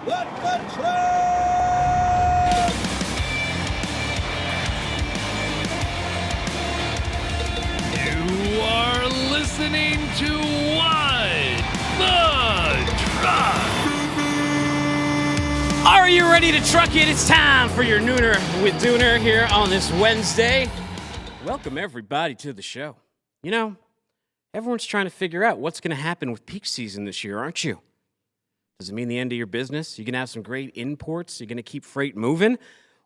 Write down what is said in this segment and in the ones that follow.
Let the train! You are listening to What the Truck. Are you ready to truck it? It's time for your Nooner with Dooner here on this Wednesday. Welcome, everybody, to the show. You know, everyone's trying to figure out what's going to happen with peak season this year, aren't you? Does it mean the end of your business? You're going to have some great imports? You're going to keep freight moving?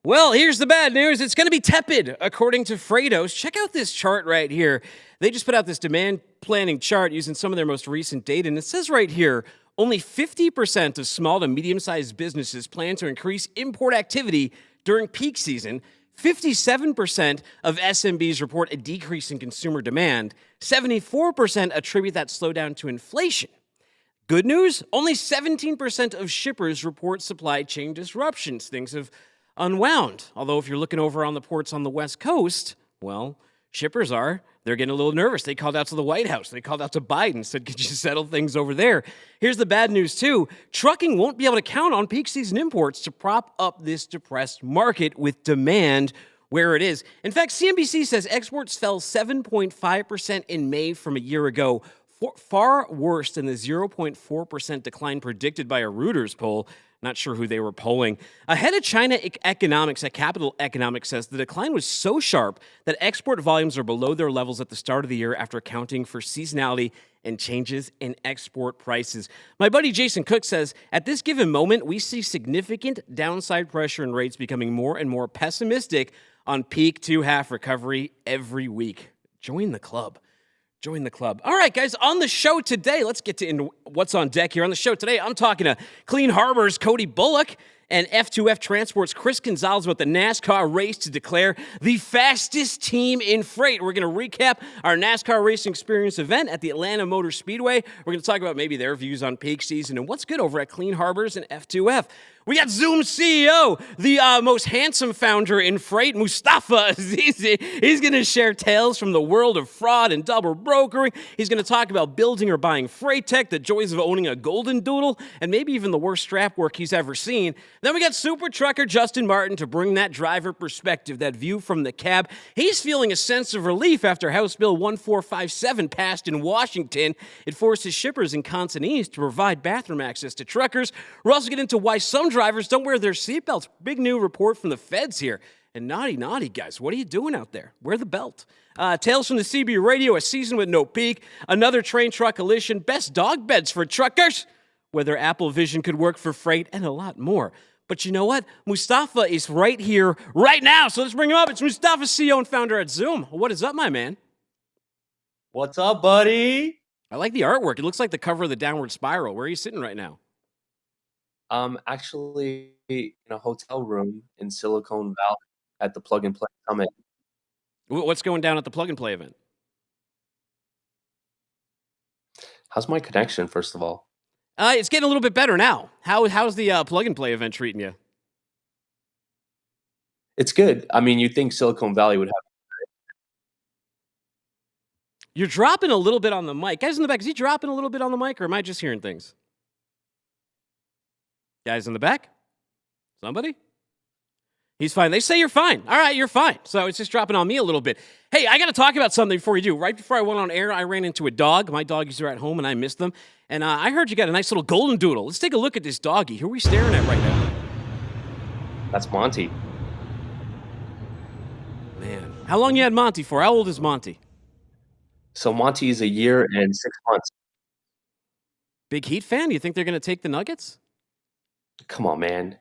Well, here's the bad news. It's going to be tepid, according to FreightWaves. Check out this chart right here. They just put out this demand planning chart using some of their most recent data, and it says right here, only 50% of small to medium-sized businesses plan to increase import activity during peak season. 57% of SMBs report a decrease in consumer demand. 74% attribute that slowdown to inflation. Good news, only 17% of shippers report supply chain disruptions. Things have unwound. Although if you're looking over on the ports on the West Coast, well, shippers they're getting a little nervous. They called out to the White House. They called out to Biden, said, could you settle things over there? Here's the bad news, too. Trucking won't be able to count on peak season imports to prop up this depressed market with demand where it is. In fact, CNBC says exports fell 7.5% in May from a year ago, far worse than the 0.4% decline predicted by a Reuters poll. Not sure who they were polling. Ahead of China economics at Capital Economics says the decline was so sharp that export volumes are below their levels at the start of the year after accounting for seasonality and changes in export prices. My buddy Jason Cook says, at this given moment, we see significant downside pressure in rates becoming more and more pessimistic on peak to half recovery every week. Join the club. Join the club. All right, guys, on the show today, let's get into what's on deck here. On the show today, I'm talking to Clean Harbors' Cody Bullock and F2F Transport's Chris Gonzalez about the NASCAR race to declare the fastest team in freight. We're going to recap our NASCAR racing experience event at the Atlanta Motor Speedway. We're going to talk about maybe their views on peak season and what's good over at Clean Harbors and F2F. We got Zoom CEO, the most handsome founder in freight, Mustafa Azizi. He's going to share tales from the world of fraud and double brokering. He's going to talk about building or buying freight tech, the joys of owning a golden doodle, and maybe even the worst strap work he's ever seen. Then we got super trucker Justin Martin to bring that driver perspective, that view from the cab. He's feeling a sense of relief after House Bill 1457 passed in Washington. It forces shippers and consignees to provide bathroom access to truckers. We're also getting into why some drivers don't wear their seatbelts. Big new report from the feds here. And naughty, guys, what are you doing out there? Wear the belt. Tales from the CB radio, a season with no peak, another train truck collision, best dog beds for truckers, whether Apple Vision could work for freight, and a lot more. But you know what? Mustafa is right here, right now. So let's bring him up. It's Mustafa, CEO and founder at Zoom. What is up, my man? What's up, buddy? I like the artwork. It looks like the cover of the Downward Spiral. Where are you sitting right now? Actually in a hotel room in Silicon Valley at the Plug and Play Summit. What's going down at the Plug and Play event? How's my connection, first of all? It's getting a little bit better now. How's the Plug and Play event treating you? It's good. I mean, you'd think Silicon Valley would have. You're dropping a little bit on the mic. Guys in the back, is he dropping a little bit on the mic, or am I just hearing things? Guys in the back? Somebody? He's fine. They say you're fine. All right, you're fine. So it's just dropping on me a little bit. Hey, I got to talk about something before you do. Right before I went on air, I ran into a dog. My doggies are at home, and I missed them. And I heard you got a nice little golden doodle. Let's take a look at this doggy. Who are we staring at right now? That's Monty. Man, how long you had Monty for? How old is Monty? So Monty is a year and 6 months. Big Heat fan? You think they're going to take the Nuggets? Come on, man.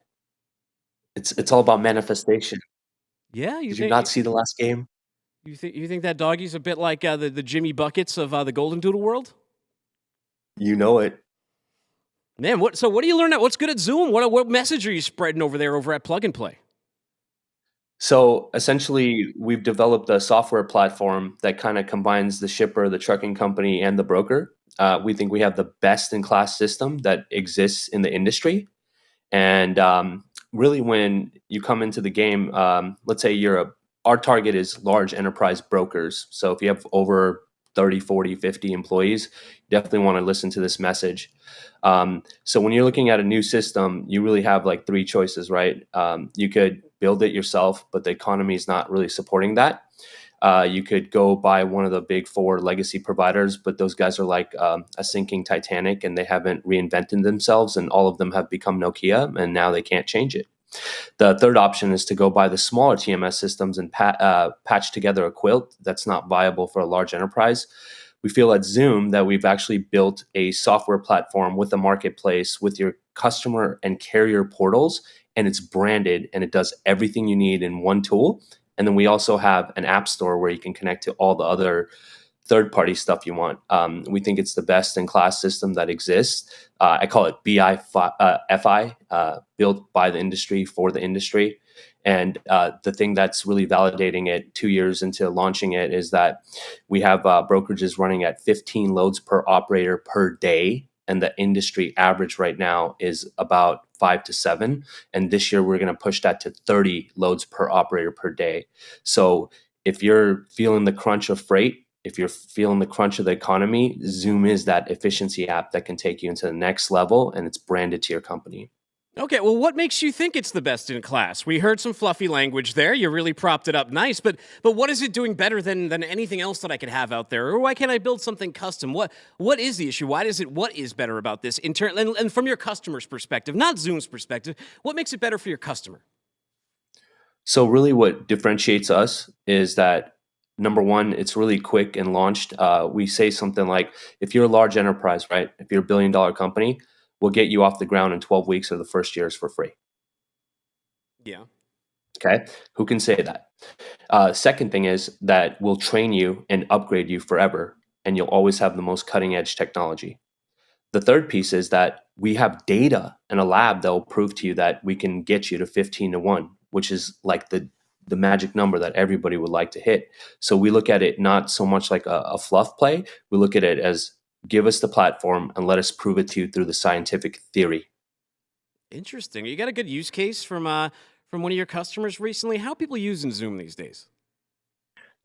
It's all about manifestation. Yeah, Did you not see the last game? You think that doggie's a bit like the Jimmy Buckets of the Golden Doodle world? You know it. Man, what do you learn? What's good at Zoom? What message are you spreading over at Plug and Play? So essentially, we've developed a software platform that kind of combines the shipper, the trucking company, and the broker. We think we have the best-in-class system that exists in the industry. And really, when you come into the game, let's say our target is large enterprise brokers. So if you have over 30, 40, 50 employees, definitely want to listen to this message. So when you're looking at a new system, you really have like three choices, right? You could build it yourself, but the economy is not really supporting that. You could go buy one of the big four legacy providers, but those guys are like a sinking Titanic, and they haven't reinvented themselves, and all of them have become Nokia, and now they can't change it. The third option is to go buy the smaller TMS systems and patch together a quilt. That's not viable for a large enterprise. We feel at Zoom that we've actually built a software platform with a marketplace with your customer and carrier portals, and it's branded and it does everything you need in one tool. And then we also have an app store where you can connect to all the other third-party stuff you want. We think it's the best-in-class system that exists. I call it BI-FI, built by the industry for the industry. And the thing that's really validating it 2 years into launching it is that we have brokerages running at 15 loads per operator per day. And the industry average right now is about 5 to 7. And this year, we're going to push that to 30 loads per operator per day. So if you're feeling the crunch of freight, if you're feeling the crunch of the economy, Zoom is that efficiency app that can take you into the next level, and it's branded to your company. Okay, well, what makes you think it's the best in class? We heard some fluffy language there. You really propped it up nice, but what is it doing better than anything else that I could have out there? Or why can't I build something custom? What is the issue? What is better about this and from your customer's perspective, not Zoom's perspective, what makes it better for your customer? So really what differentiates us is that number one, it's really quick and launched. We say something like, if you're a large enterprise, right? If you're a $1 billion company, we'll get you off the ground in 12 weeks or the first year is for free. Yeah. Okay. Who can say that? Second thing is that we'll train you and upgrade you forever, and you'll always have the most cutting edge technology. The third piece is that we have data and a lab that will prove to you that we can get you to 15 to 1, which is like the magic number that everybody would like to hit. So we look at it not so much like a fluff play. We look at it as give us the platform and let us prove it to you through the scientific theory. Interesting. You got a good use case from one of your customers recently? How are people using Zoom these days?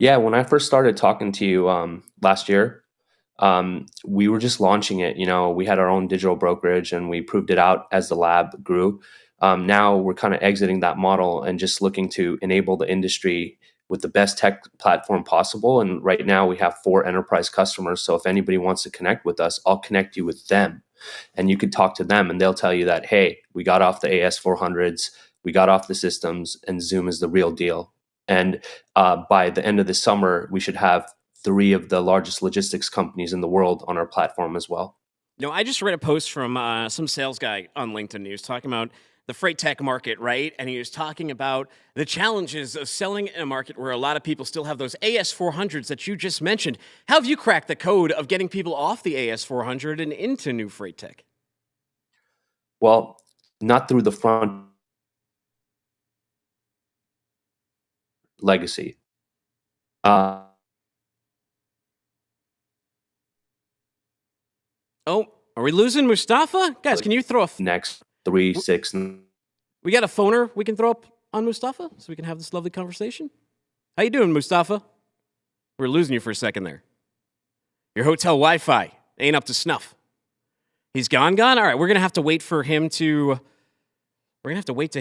Yeah, when I first started talking to you last year, we were just launching it. You know, we had our own digital brokerage and we proved it out as the lab grew. Now we're kind of exiting that model and just looking to enable the industry with the best tech platform possible. And right now we have 4 enterprise customers. So if anybody wants to connect with us, I'll connect you with them. And you can talk to them and they'll tell you that, hey, we got off the AS400s, we got off the systems, and Zoom is the real deal. And by the end of the summer, we should have 3 of the largest logistics companies in the world on our platform as well. You know, I just read a post from some sales guy on LinkedIn. He was talking about the freight tech market, right? And he was talking about the challenges of selling in a market where a lot of people still have those AS400s that you just mentioned. How have you cracked the code of getting people off the AS400 and into new freight tech? Well, not through the front legacy. Oh, are we losing Mustafa? Guys, can you throw a... Next 3, 6... We got a phoner we can throw up on Mustafa so we can have this lovely conversation? How you doing, Mustafa? We're losing you for a second there. Your hotel Wi-Fi ain't up to snuff. He's gone? All right, we're going to have to wait for him to... We're going to have to wait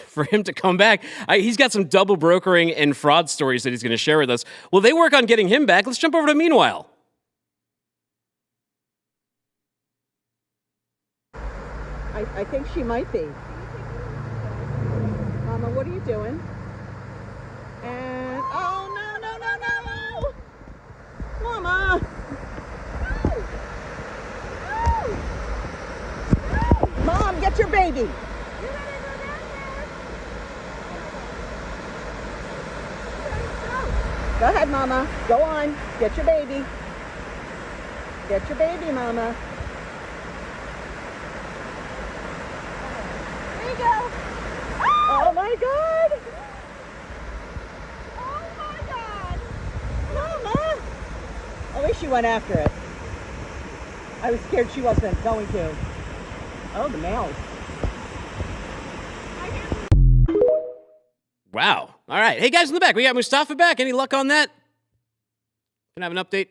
for him to come back. He's got some double brokering and fraud stories that he's going to share with us. Well, they work on getting him back. Let's jump over to Meanwhile. I think she might be. Mama, what are you doing? And, oh, no. Mama. No. Mom, get your baby. Go ahead, Mama. Go on. Get your baby. Get your baby, Mama. There you go. Oh my God. Oh my God. Mama. At least she went after it. I was scared she wasn't going to. Oh, the males. Wow. All right. Hey, guys in the back, we got Mustafa back. Any luck on that? Can I have an update?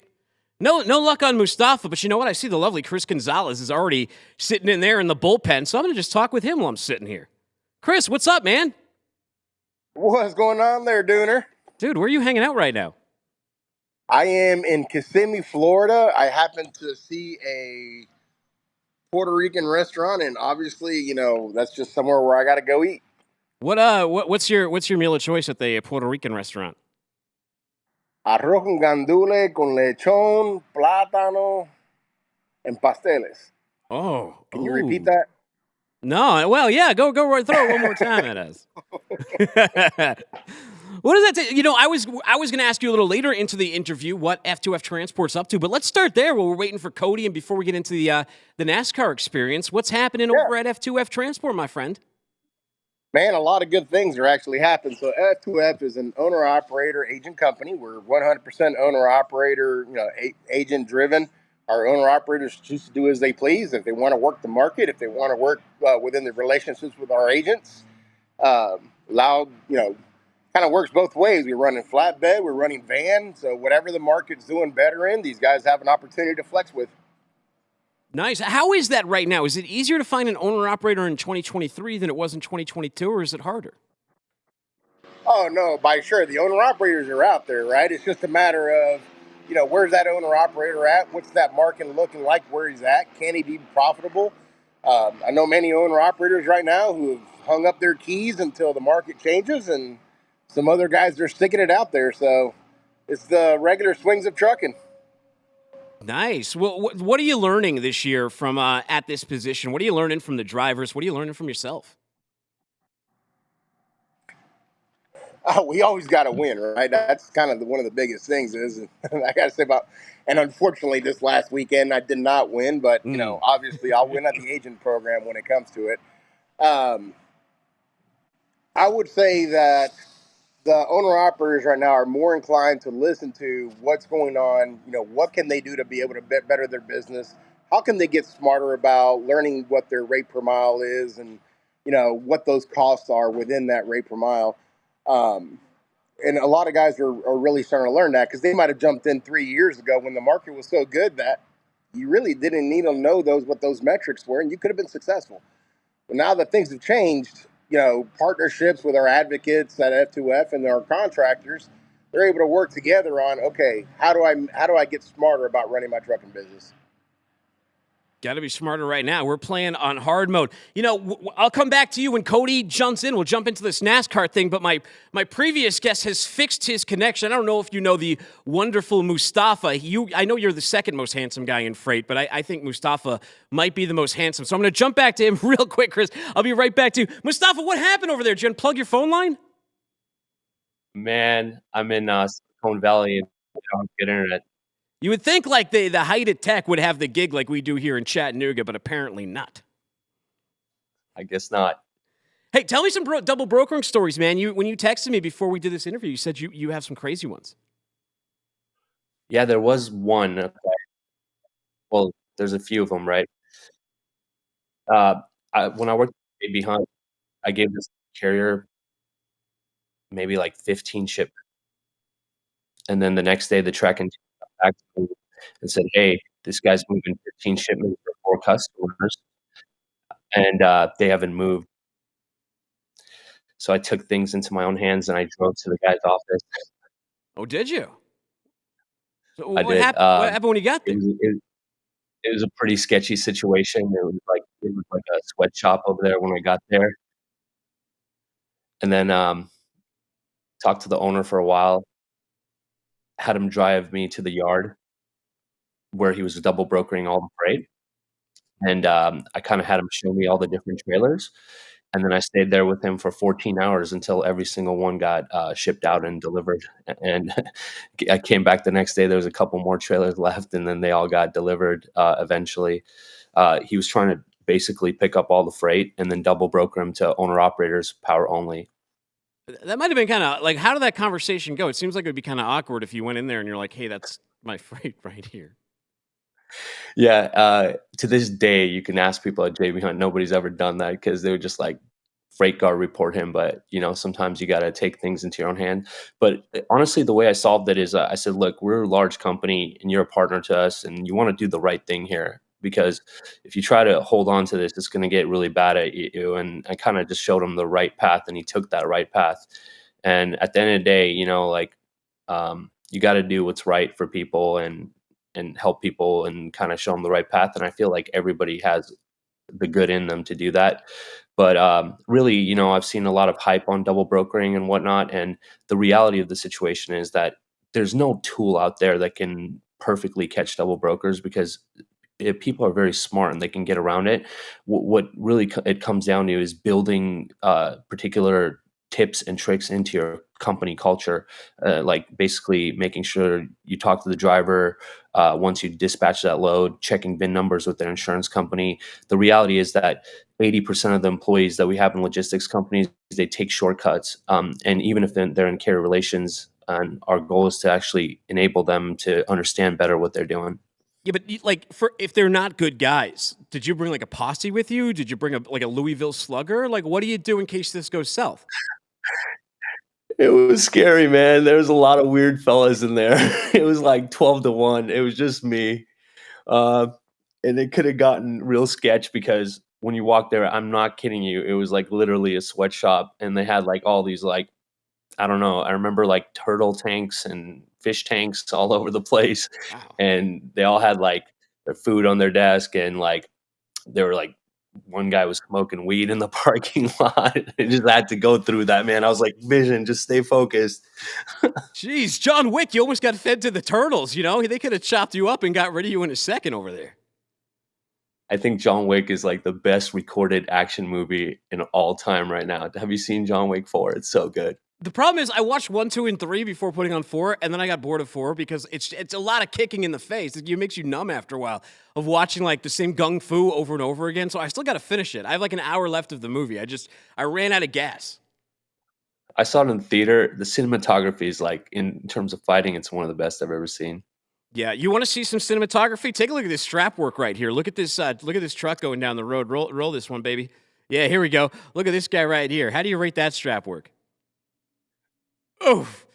No luck on Mustafa, but you know what? I see the lovely Chris Gonzalez is already sitting in there in the bullpen, so I'm going to just talk with him while I'm sitting here. Chris, what's up, man? What's going on there, Dooner? Dude, where are you hanging out right now? I am in Kissimmee, Florida. I happen to see a Puerto Rican restaurant, and obviously, that's just somewhere where I got to go eat. What's your meal of choice at the Puerto Rican restaurant? Arroz con gandule, con lechón, plátano, and pasteles. Oh, can you repeat that? No, well, yeah, go right, throw it one more time at us. What does that take? I was going to ask you a little later into the interview what F2F Transport's up to, but let's start there while we're waiting for Cody and before we get into the NASCAR experience. What's happening over at F2F Transport, my friend? Man, a lot of good things are actually happening. So F2F is an owner-operator agent company. We're 100% owner-operator, agent driven. Our owner-operators choose to do as they please. If they want to work the market, if they want to work within the relationships with our agents, kind of works both ways. We're running flatbed, we're running van. So whatever the market's doing better in, these guys have an opportunity to flex with. Nice. How is that right now? Is it easier to find an owner-operator in 2023 than it was in 2022, or is it harder? Oh, no, by sure. The owner-operators are out there, right? It's just a matter of, where's that owner-operator at? What's that market looking like where he's at? Can he be profitable? I know many owner-operators right now who have hung up their keys until the market changes, and some other guys are sticking it out there. So it's the regular swings of trucking. Nice. Well, what are you learning this year from at this position? What are you learning from the drivers? What are you learning from yourself? We always got to win, right? That's kind of one of the biggest things is, I got to say and unfortunately this last weekend I did not win, but, obviously I'll win at the agent program when it comes to it. I would say that the owner-operators right now are more inclined to listen to what's going on. What can they do to be able to better their business? How can they get smarter about learning what their rate per mile is and, what those costs are within that rate per mile? And a lot of guys are really starting to learn that because they might have jumped in 3 years ago when the market was so good that you really didn't need to know what those metrics were, and you could have been successful. But now that things have changed, partnerships with our advocates at F2F and our contractors, they're able to work together on, okay, how do I get smarter about running my trucking business? Got to be smarter right now. We're playing on hard mode. I'll come back to you when Cody jumps in. We'll jump into this NASCAR thing, but my previous guest has fixed his connection. I don't know if you know the wonderful Mustafa. I know you're the second most handsome guy in freight, but I think Mustafa might be the most handsome. So I'm going to jump back to him real quick, Chris. I'll be right back to you. Mustafa, what happened over there? Did you unplug your phone line? Man, I'm in Silicon Valley and I don't have good internet. You would think like the height of tech would have the gig like we do here in Chattanooga, but apparently not. I guess not. Hey, tell me some double brokering stories, man. When you texted me before we did this interview, you said you have some crazy ones. Yeah, there was one. Okay. Well, there's a few of them, right? When I worked at JB Hunt, I gave this carrier maybe like 15 shipments. And then the next day, the tracking team got back to me and said, hey, this guy's moving 15 shipments for 4 customers, and they haven't moved. So I took things into my own hands, and I drove to the guy's office. Oh, did you? So what happened when you got there? It was a pretty sketchy situation. It was like a sweatshop over there when I got there. And then talked to the owner for a while, had him drive me to the yard where he was double brokering all the freight. And I kind of had him show me all the different trailers. And then I stayed there with him for 14 hours until every single one got shipped out and delivered. And I came back the next day. There was a couple more trailers left, and then they all got delivered eventually. He was trying to basically pick up all the freight and then double broker them to owner-operators, power only. That might have been kind of like, how did that conversation go? It seems like it would be kind of awkward if you went in there and you're like, hey, that's my freight right here. Yeah, to this day, you can ask people at JB Hunt. Nobody's ever done that because they would just like freight guard report him, but sometimes you got to take things into your own hand. But honestly, the way I solved it is I said, look, we're a large company and you're a partner to us, and you want to do the right thing here, because if you try to hold on to this, it's going to get really bad at you. And I kind of just showed him the right path, and he took that right path. And at the end of the day, you got to do what's right for people and help people and kind of show them the right path. And I feel like everybody has the good in them to do that. But really, I've seen a lot of hype on double brokering and whatnot. And the reality of the situation is that there's no tool out there that can perfectly catch double brokers, because if people are very smart and they can get around it. What really it comes down to is building particular tips and tricks into your company culture, like basically making sure you talk to the driver once you dispatch that load, checking VIN numbers with their insurance company. The reality is that 80% of the employees that we have in logistics companies, they take shortcuts. And even if they're in carrier relations, and our goal is to actually enable them to understand better what they're doing. Yeah, but if they're not good guys, did you bring like a posse with you? Did you bring a Louisville Slugger? Like, what do you do in case this goes south? It was scary, man. There was a lot of weird fellas in there. It was like 12-1. It was just me. And it could have gotten real sketch, because when you walk there, I'm not kidding you, it was like literally a sweatshop, and they had like all these like, I don't know, I remember like turtle tanks and fish tanks all over the place. Wow. And they all had like their food on their desk, and like they were like, one guy was smoking weed in the parking lot. I just had to go through that, man. I was like, Vision, just stay focused. Jeez, John Wick, you almost got fed to the turtles, They could have chopped you up and got rid of you in a second over there. I think John Wick is like the best recorded action movie in all time right now. Have you seen John Wick 4? It's so good. The problem is I watched 1, 2, and 3 before putting on 4, and then I got bored of 4 because it's a lot of kicking in the face. It makes you numb after a while of watching like the same gung fu over and over again. So I still got to finish it. I have like an hour left of the movie. I ran out of gas. I saw it in theater. The cinematography is like, in terms of fighting, it's one of the best I've ever seen. Yeah, you want to see some cinematography? Take a look at this strap work right here. Look at this truck going down the road. Roll this one, baby. Yeah, here we go. Look at this guy right here. How do you rate that strap work? Oof.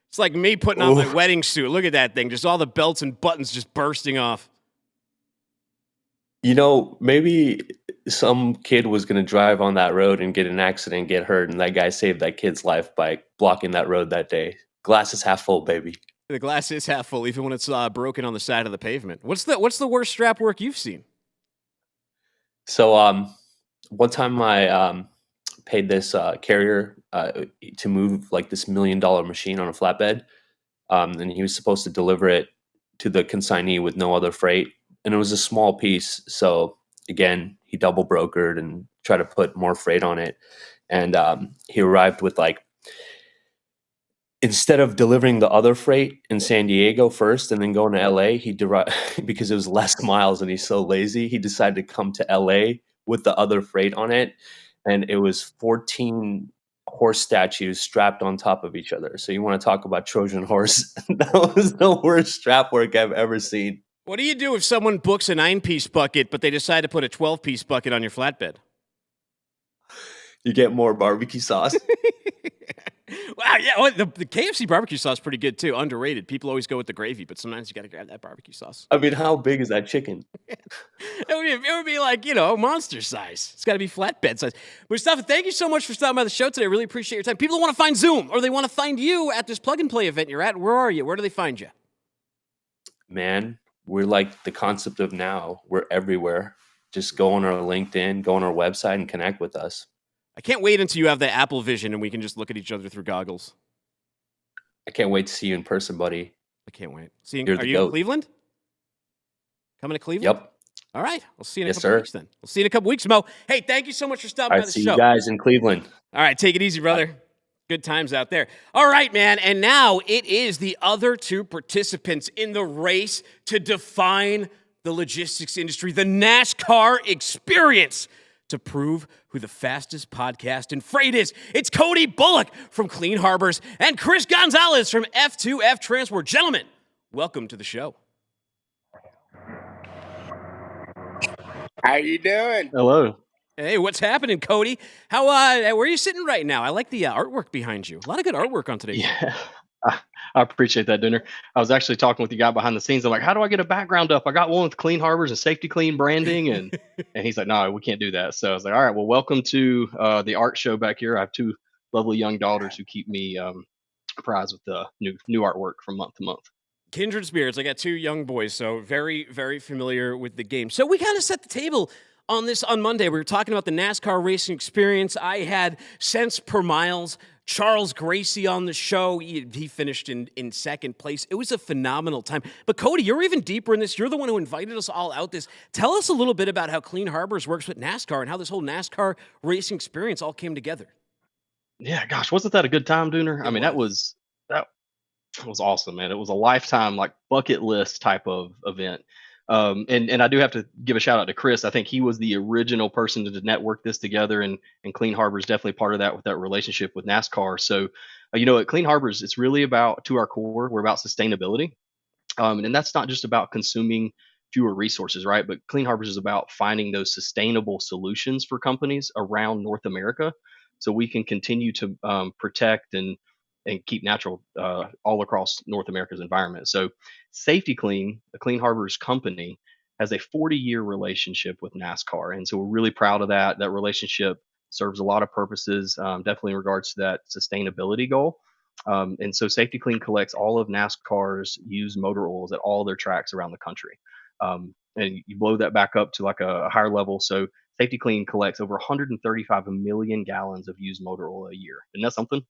It's like me putting on my wedding suit. Look at that thing. Just all the belts and buttons just bursting off. Maybe some kid was going to drive on that road and get in an accident, get hurt, and that guy saved that kid's life by blocking that road that day. Glass is half full, baby. The glass is half full, even when it's broken on the side of the pavement. What's the worst strap work you've seen? So, one time I paid this carrier to move like this $1 million machine on a flatbed, and he was supposed to deliver it to the consignee with no other freight, and it was a small piece. So again, he double brokered and tried to put more freight on it, and he arrived with like, instead of delivering the other freight in San Diego first and then going to LA, because it was less miles and he's so lazy, he decided to come to LA with the other freight on it. And it was 14 horse statues strapped on top of each other. So you want to talk about Trojan horse? That was the worst strap work I've ever seen. What do you do if someone books a 9-piece bucket, but they decide to put a 12-piece bucket on your flatbed? You get more barbecue sauce. Wow, yeah, well, the KFC barbecue sauce is pretty good too. Underrated. People always go with the gravy, but sometimes you got to grab that barbecue sauce. I mean, how big is that chicken? It would be like, monster size. It's got to be flatbed size. Mustafa, thank you so much for stopping by the show today. I really appreciate your time. People want to find Zoom, or they want to find you at this plug and play event you're at. Where are you? Where do they find you? Man, we're like the concept of now. We're everywhere. Just go on our LinkedIn, go on our website, and connect with us. I can't wait until you have the Apple Vision and we can just look at each other through goggles. I can't wait to see you in person, buddy. I can't wait. Are you in Cleveland? Coming to Cleveland? Yep. All right. We'll see you in a couple weeks then. We'll see you in a couple weeks, Mo. Hey, thank you so much for stopping by the show. See you guys in Cleveland. All right. Take it easy, brother. Good times out there. All right, man. And now it is the other two participants in the race to define the logistics industry, the NASCAR experience, to prove who the fastest podcast in freight is. It's Cody Bullock from Clean Harbors and Chris Gonzalez from F2F Transport. Gentlemen, welcome to the show. How you doing? Hello. Hey, what's happening, Cody? Where are you sitting right now? I like the artwork behind you. A lot of good artwork on today's show. Yeah, I, I appreciate that, Dinner. I was actually talking with the guy behind the scenes. I'm like, how do I get a background up? I got one with Clean Harbors and Safety Clean branding, and he's like, no, we can't do that. So I was like, all right, well, welcome to the art show back here. I have two lovely young daughters who keep me apprised with the new artwork from month to month. Kindred spirits. I got two young boys, so very, very familiar with the game. So we kind of set the table on this on Monday. We were talking about the NASCAR racing experience. I had cents per miles. Charles Gracie on the show. He finished in second place. It was a phenomenal time. But Cody, you're even deeper in this. You're the one who invited us all out this. Tell us a little bit about how Clean Harbors works with NASCAR and how this whole NASCAR racing experience all came together. Yeah, gosh, wasn't that a good time, Dooner? I It mean, was. that was awesome, man. It was a lifetime like bucket list type of event. And I do have to give a shout out to Chris. I think he was the original person to network this together, and Clean Harbor is definitely part of that with that relationship with NASCAR. So, at Clean Harbors, it's really about to our core. We're about sustainability, and that's not just about consuming fewer resources, right? But Clean Harbors is about finding those sustainable solutions for companies around North America, so we can continue to protect and keep natural all across North America's environment. So, Safety Clean, the Clean Harbors company, has a 40-year relationship with NASCAR, and so we're really proud of that. That relationship serves a lot of purposes, definitely in regards to that sustainability goal. And so Safety Clean collects all of NASCAR's used motor oils at all their tracks around the country. And you blow that back up to like a higher level. So Safety Clean collects over 135 million gallons of used motor oil a year. Isn't that something?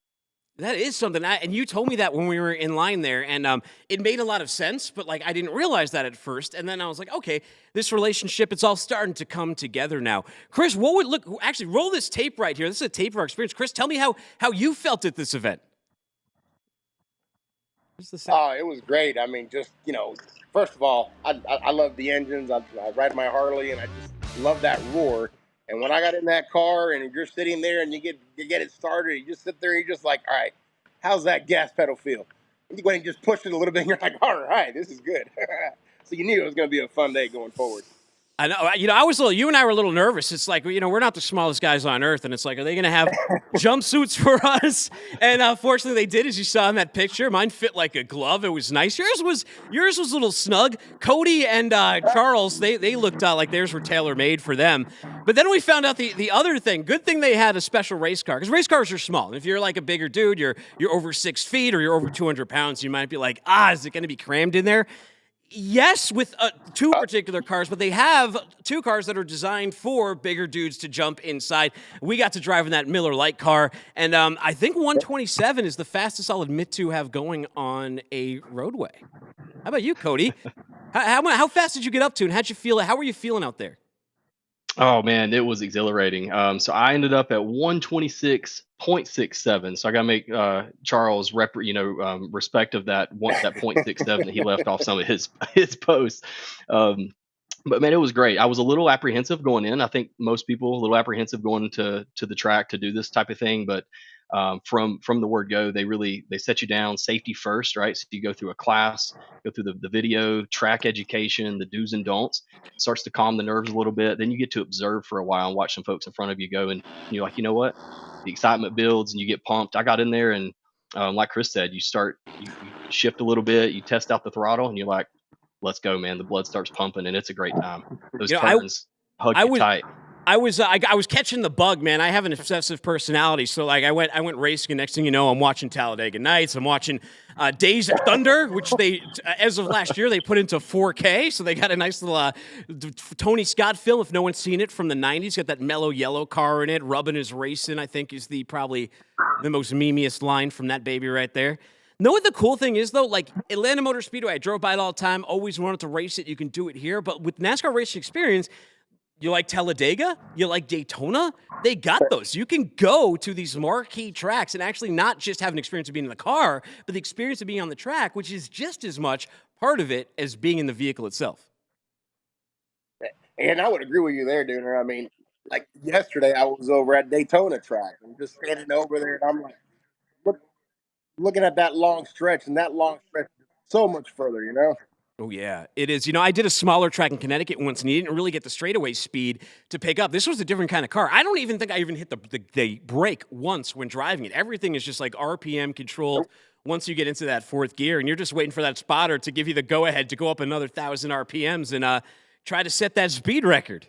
That is something. And you told me that when we were in line there, and it made a lot of sense. But like, I didn't realize that at first, and then I was like, okay, this relationship, it's all starting to come together now. Chris, what would look? Actually, roll this tape right here. This is a tape of our experience. Chris, tell me how you felt at this event. What's the sound? Oh, it was great. I mean, just first of all, I love the engines. I ride my Harley, and I just love that roar. And when I got in that car, and you're sitting there, and you get it started, you just sit there, and you're just like, all right, how's that gas pedal feel? And you go ahead and just push it a little bit, and you're like, all right, this is good. So you knew it was going to be a fun day going forward. I know, I was you and I were a little nervous. It's like, we're not the smallest guys on earth, and it's like, are they going to have jumpsuits for us? And fortunately, they did, as you saw in that picture. Mine fit like a glove. It was nice. Yours was a little snug. Cody and Charles, they looked like theirs were tailor made for them. But then we found out the other thing. Good thing they had a special race car, because race cars are small. If you're like a bigger dude, you're over 6 feet or you're over 200 pounds, you might be like, is it going to be crammed in there? Yes, with two particular cars, but they have two cars that are designed for bigger dudes to jump inside. We got to drive in that Miller Lite car, and I think 127 is the fastest I'll admit to have going on a roadway. How about you, Cody? How fast did you get up to, and how'd you feel? How were you feeling out there? Oh man, it was exhilarating. So I ended up at 126.67. So I got to make Charles respect of that that 0.67 that he left off some of his posts. But man, it was great. I was a little apprehensive going in. I think most people a little apprehensive going to the track to do this type of thing, but from the word go, they set you down safety first, right? So you go through a class, go through the video, track education, the do's and don'ts. It starts to calm the nerves a little bit. Then you get to observe for a while and watch some folks in front of you go, and you're like, you know what? The excitement builds and you get pumped. I got in there and like Chris said, you shift a little bit, you test out the throttle, and you're like, let's go, man. The blood starts pumping, and it's a great time. Those turns hug you tight. I was catching the bug, man. I have an obsessive personality, so like I went racing, and next thing you know, I'm watching Talladega Nights. I'm watching Days of Thunder, which they, as of last year, they put into 4K, so they got a nice little Tony Scott film. If no one's seen it, from the '90s, got that mellow yellow car in it. Rubbin' is racing, I think, is probably the most memeiest line from that baby right there. Know what the cool thing is, though? Like, Atlanta Motor Speedway, I drove by it all the time, always wanted to race it. You can do it here. But with NASCAR racing experience, you like Talladega? You like Daytona? They got those. You can go to these marquee tracks and actually not just have an experience of being in the car, but the experience of being on the track, which is just as much part of it as being in the vehicle itself. And I would agree with you there, Dooner. I mean, like yesterday, I was over at Daytona track and just standing over there, and I'm like, looking at that long stretch, and that long stretch is so much further, Oh yeah, it is. I did a smaller track in Connecticut once, and you didn't really get the straightaway speed to pick up. This was a different kind of car. I don't even think I even hit the brake once when driving it. Everything is just like RPM controlled. Once you get into that fourth gear, and you're just waiting for that spotter to give you the go ahead to go up another 1,000 RPMs and try to set that speed record.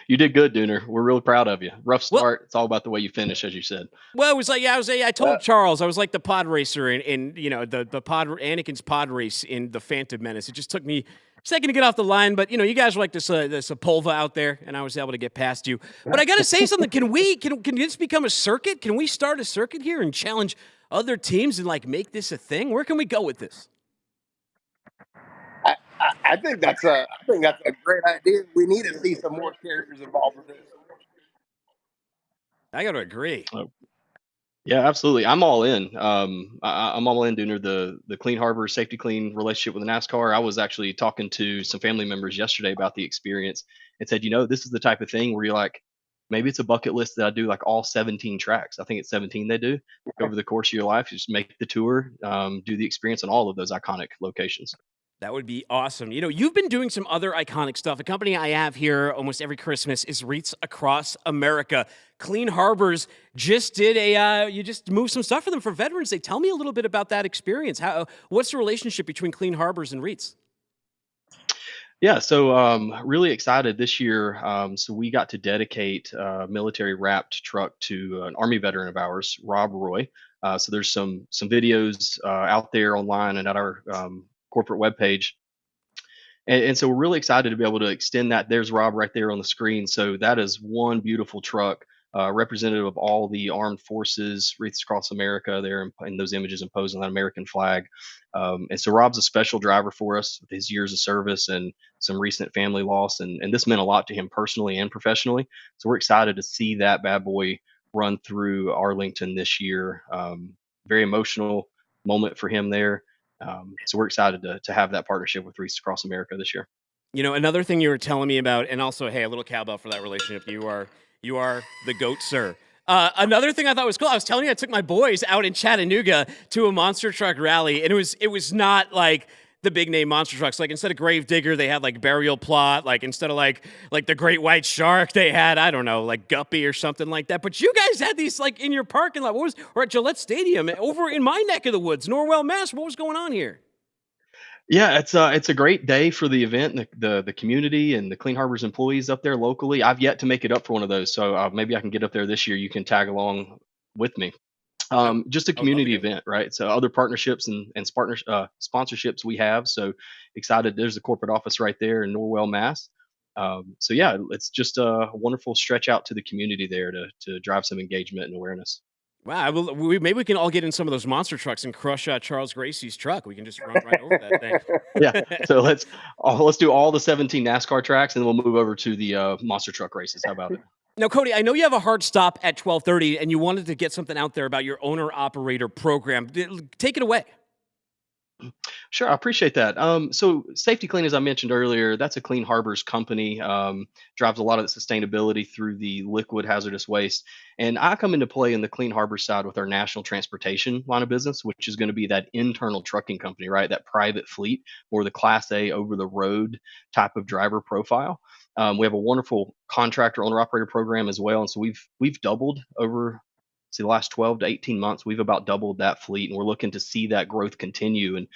You did good, Dooner. We're really proud of you. Rough Well, start. It's all about the way you finish, as you said. Well, it was like I Uh, told Charles I was like the pod racer in the pod Anakin's pod race in the Phantom Menace. It just took me a second to get off the line, but you guys were like this Sepulva out there, and I was able to get past you. But I got to say something. Can this become a circuit? Can we start a circuit here and challenge other teams and like make this a thing? Where can we go with this? I think that's a great idea. We need to see some more characters involved with this. I got to agree. Yeah, absolutely. I'm all in. I'm all in, Dooner. The Clean Harbor Safety Clean relationship with the NASCAR. I was actually talking to some family members yesterday about the experience and said, this is the type of thing where you're like, maybe it's a bucket list that I do like all 17 tracks. I think it's 17 they do over the course of your life. You just make the tour, do the experience on all of those iconic locations. That would be awesome. You've been doing some other iconic stuff. A company I have here almost every Christmas is Wreaths Across America. Clean Harbors just did you just moved some stuff for them for Veterans Day. Tell me a little bit about that experience. What's the relationship between Clean Harbors and Wreaths? Yeah, so really excited this year. So we got to dedicate a military wrapped truck to an Army veteran of ours, Rob Roy. So there's some videos out there online and at our corporate webpage. And so we're really excited to be able to extend that. There's Rob right there on the screen. So that is one beautiful truck, representative of all the armed forces, Wreaths Across America there in those images imposed on that American flag. And so Rob's a special driver for us with his years of service and some recent family loss. And this meant a lot to him personally and professionally. So we're excited to see that bad boy run through Arlington this year. Very emotional moment for him there. So we're excited to have that partnership with Wreaths Across America this year. Another thing you were telling me about, and also, hey, a little cowbell for that relationship. You are the GOAT, sir. Another thing I thought was cool. I was telling you, I took my boys out in Chattanooga to a monster truck rally, and it was not like the big name monster trucks. Like instead of Gravedigger, they had like Burial Plot. Like instead of like the Great White Shark, they had, I don't know, like Guppy or something like that. But you guys had these like in your parking lot. Or at Gillette Stadium over in my neck of the woods, Norwell, Mass. What was going on here? Yeah, it's a great day for the event, the community, and the Clean Harbors employees up there locally. I've yet to make it up for one of those, so maybe I can get up there this year. You can tag along with me. Just a community event, right? So other partnerships and sponsorships we have. So excited. There's the corporate office right there in Norwell, Mass. So yeah, it's just a wonderful stretch out to the community there to drive some engagement and awareness. Wow, maybe we can all get in some of those monster trucks and crush Charles Gracie's truck. We can just run right over that thing. Yeah, so let's do all the 17 NASCAR tracks, and then we'll move over to the monster truck races. How about it? Now, Cody, I know you have a hard stop at 12:30, and you wanted to get something out there about your owner-operator program. Take it away. Sure, I appreciate that. So Safety Clean, as I mentioned earlier, that's a Clean Harbors company. Drives a lot of the sustainability through the liquid hazardous waste. And I come into play in the Clean Harbors side with our national transportation line of business, which is going to be that internal trucking company, right? That private fleet or the Class A over the road type of driver profile. We have a wonderful contractor owner operator program as well. And so we've doubled over the last 12 to 18 months, we've about doubled that fleet, and we're looking to see that growth continue. And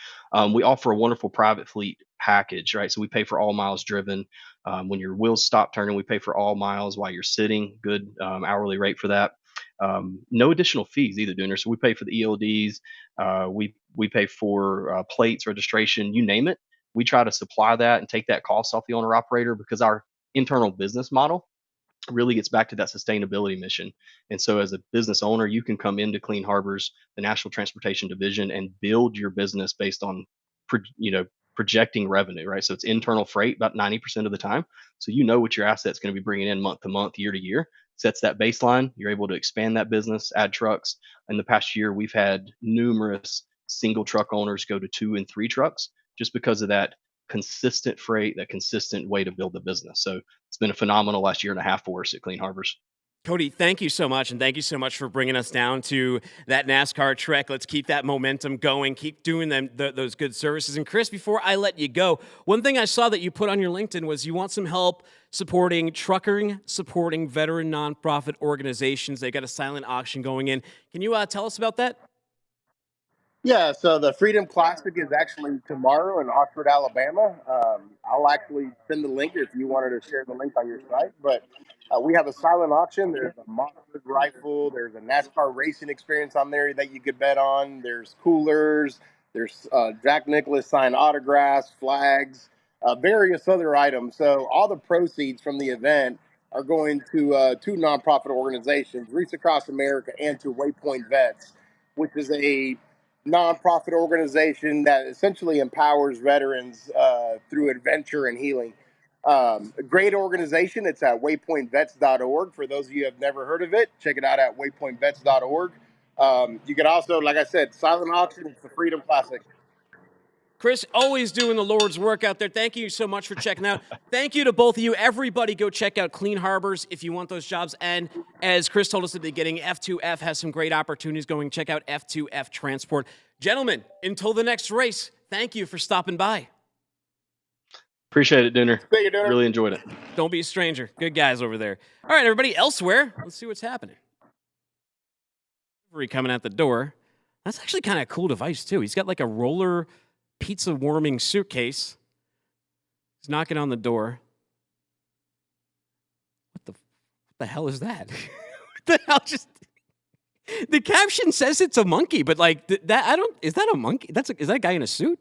we offer a wonderful private fleet package, right? So we pay for all miles driven. When your wheels stop turning, we pay for all miles while you're sitting. Good hourly rate for that. No additional fees either, Dooner. So we pay for the ELDs. We pay for plates, registration, you name it. We try to supply that and take that cost off the owner operator because our internal business model really gets back to that sustainability mission. And so as a business owner, you can come into Clean Harbors, the National Transportation Division, and build your business based on, projecting revenue, right? So it's internal freight about 90% of the time. So you know what your asset's going to be bringing in month to month, year to year. Sets that baseline. You're able to expand that business, add trucks. In the past year, we've had numerous single truck owners go to 2 and 3 trucks just because of that consistent freight, that consistent way to build the business. So it's been a phenomenal last year and a half for us at Clean Harbors. Cody, thank you so much, and thank you so much for bringing us down to that NASCAR trek. Let's keep that momentum going. Keep doing those good services. And Chris, before I let you go, one thing I saw that you put on your LinkedIn was you want some help supporting veteran nonprofit organizations. They got a silent auction going in. Can you tell us about that? Yeah, so the Freedom Classic is actually tomorrow in Oxford, Alabama. I'll actually send the link if you wanted to share the link on your site. But we have a silent auction. There's a Mosswood rifle. There's a NASCAR racing experience on there that you could bet on. There's coolers. There's Jack Nicklaus signed autographs, flags, various other items. So all the proceeds from the event are going to two nonprofit organizations, Reach Across America and to Waypoint Vets, which is a nonprofit organization that essentially empowers veterans through adventure and healing. A great organization. It's at waypointvets.org. For those of you who have never heard of it, check it out at waypointvets.org. You can also, like I said, silent auction. It's the Freedom Classic. Chris, always doing the Lord's work out there. Thank you so much for checking out. Thank you to both of you. Everybody go check out Clean Harbors if you want those jobs. And as Chris told us at the beginning, F2F has some great opportunities going. Check out F2F Transport. Gentlemen, until the next race, thank you for stopping by. Appreciate it, Dooner. Thank you, Dooner. Really enjoyed it. Don't be a stranger. Good guys over there. All right, everybody, elsewhere. Let's see what's happening. Coming out the door. That's actually kind of a cool device, too. He's got like a roller pizza warming suitcase. He's knocking on the door. What the hell is that? What the hell just... The caption says it's a monkey, but like is that a monkey? Is that a guy in a suit?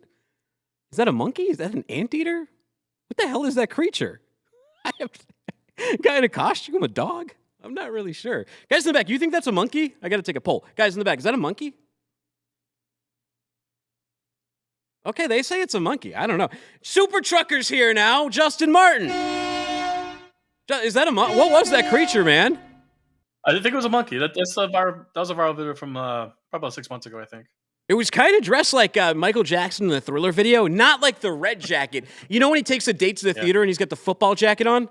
Is that a monkey? Is that an anteater? What the hell is that creature? Guy in a costume, a dog? I'm not really sure. Guys in the back, you think that's a monkey? I got to take a poll. Guys in the back, is that a monkey? Okay, they say it's a monkey. I don't know. Super Trucker's here now. Justin Martin. Is that a monkey? What was that creature, man? I didn't think it was a monkey. That was a viral video from probably about 6 months ago, I think. It was kind of dressed like Michael Jackson in the Thriller video, not like the red jacket. You know when he takes a date to the theater and he's got the football jacket on?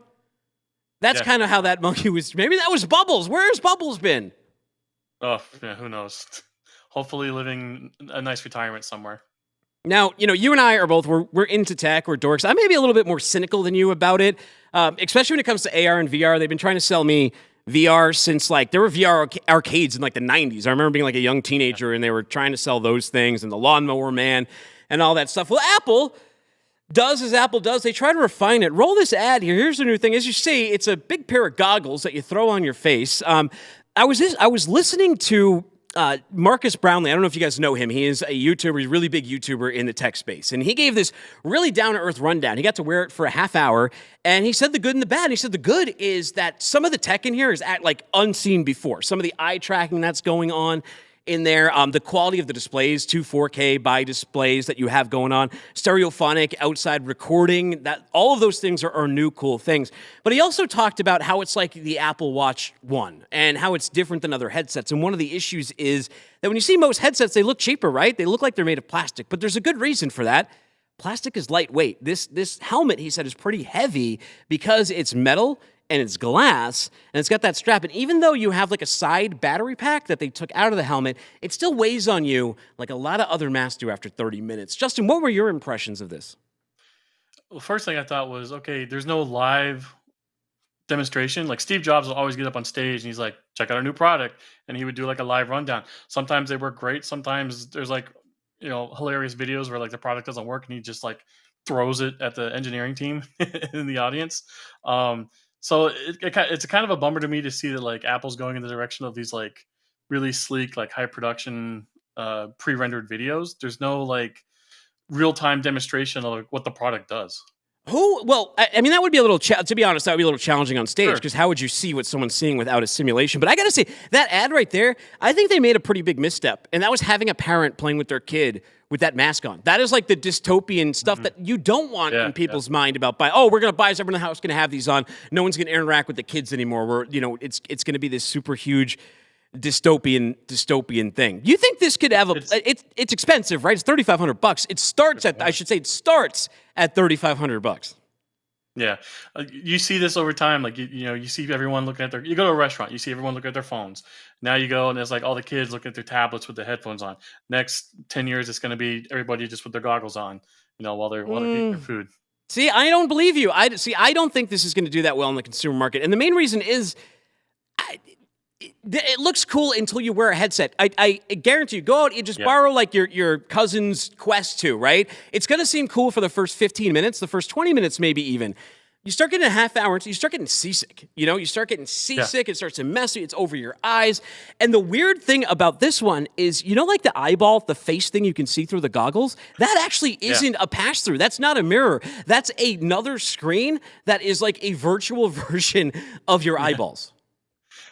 That's kind of how that monkey was. Maybe that was Bubbles. Where's Bubbles been? Oh, yeah, who knows? Hopefully living a nice retirement somewhere. Now, you and I are both, we're into tech, we're dorks. I may be a little bit more cynical than you about it, especially when it comes to AR and VR. They've been trying to sell me VR since, like, there were VR arcades in, like, the 90s. I remember being, like, a young teenager, and they were trying to sell those things, and the Lawnmower Man, and all that stuff. Well, Apple does as Apple does. They try to refine it. Roll this ad here. Here's the new thing. As you see, it's a big pair of goggles that you throw on your face. I was listening to Marcus Brownlee. I don't know if you guys know him. He is a YouTuber. He's a really big YouTuber in the tech space. And he gave this really down-to-earth rundown. He got to wear it for a half hour, and he said the good and the bad. He said the good is that some of the tech in here is unseen before. Some of the eye tracking that's going on in there, the quality of the displays, 2 4K by displays that you have going on, stereophonic outside recording, that all of those things are new cool things. But he also talked about how it's like the Apple Watch 1 and how it's different than other headsets. And one of the issues is that when you see most headsets, they look cheaper, right? They look like they're made of plastic, but there's a good reason for that. Plastic is lightweight. This helmet, he said, is pretty heavy because it's metal and it's glass, and it's got that strap. And even though you have like a side battery pack that they took out of the helmet, it still weighs on you like a lot of other masks do after 30 minutes. Justin, what were your impressions of this? Well, first thing I thought was, okay, there's no live demonstration. Like Steve Jobs will always get up on stage and he's like, check out our new product. And he would do like a live rundown. Sometimes they work great. Sometimes there's like, hilarious videos where like the product doesn't work and he just like throws it at the engineering team in the audience. So it's kind of a bummer to me to see that like Apple's going in the direction of these like really sleek, like high production, pre-rendered videos. There's no like real-time demonstration of like, what the product does. Well, I mean, that would be a little, to be honest, that would be a little challenging on stage because how would you see what someone's seeing without a simulation? But I got to say, that ad right there, I think they made a pretty big misstep. And that was having a parent playing with their kid with that mask on. That is like the dystopian stuff that you don't want in people's mind about we're going to buy, everyone in the house going to have these on. No one's going to interact with the kids anymore. It's going to be this super huge dystopian thing. You think this could have it's expensive, right? It's $3,500. It starts at $3,500. Yeah, you see this over time. Like you see everyone looking at their. You go to a restaurant, you see everyone looking at their phones. Now you go and there's like all the kids looking at their tablets with their headphones on. Next 10 years, it's going to be everybody just with their goggles on, while they're eating their food. See, I don't believe you. I don't think this is going to do that well in the consumer market, and the main reason is. It looks cool until you wear a headset. I guarantee you, go out and just borrow like your cousin's Quest 2, right? It's going to seem cool for the first 15 minutes, the first 20 minutes maybe even. You start getting a half hour, you start getting seasick. You start getting seasick, it starts to mess you, it's over your eyes. And the weird thing about this one is, like the eyeball, the face thing you can see through the goggles? That actually isn't a pass-through. That's not a mirror. That's another screen that is like a virtual version of your eyeballs.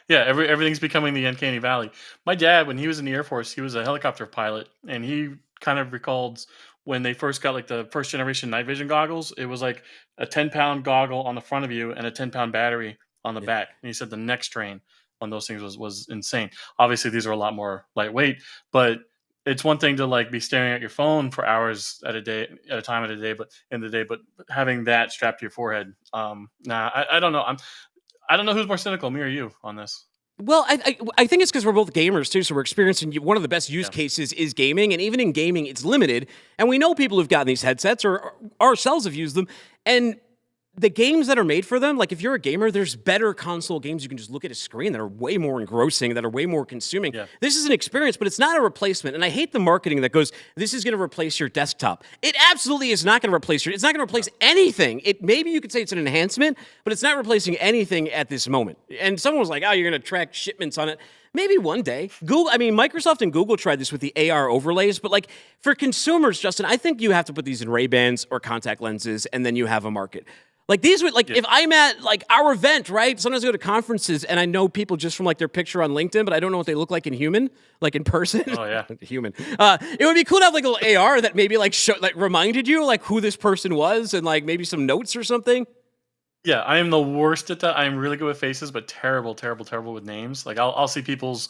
Yeah, everything's becoming the uncanny valley. My dad, when he was in the Air Force, he was a helicopter pilot, and he kind of recalled when they first got like the first generation night vision goggles. It was like a 10-pound goggle on the front of you and a 10-pound battery on the back. And he said the neck strain on those things was insane. Obviously, these are a lot more lightweight, but it's one thing to like be staring at your phone for hours at a day, but having that strapped to your forehead, I don't know. I don't know who's more cynical, me or you, on this. Well, I think it's because we're both gamers, too, so we're experiencing one of the best use cases is gaming, and even in gaming, it's limited, and we know people who've gotten these headsets or ourselves have used them, and the games that are made for them, like if you're a gamer, there's better console games you can just look at a screen that are way more engrossing, that are way more consuming. Yeah. This is an experience, but it's not a replacement. And I hate the marketing that goes, this is going to replace your desktop. It absolutely is not going to replace it's not going to replace anything. Maybe you could say it's an enhancement, but it's not replacing anything at this moment. And someone was like, oh, you're going to track shipments on it. Maybe one day. Microsoft and Google tried this with the AR overlays, but like for consumers, Justin, I think you have to put these in Ray-Bans or contact lenses, and then you have a market. Like these would if I'm at like our event, right? Sometimes I go to conferences and I know people just from like their picture on LinkedIn, but I don't know what they look like in human, like in person. Oh yeah, human. It would be cool to have like a little AR that maybe like reminded you like who this person was and like maybe some notes or something. Yeah, I am the worst at that. I am really good with faces, but terrible with names. Like I'll see people's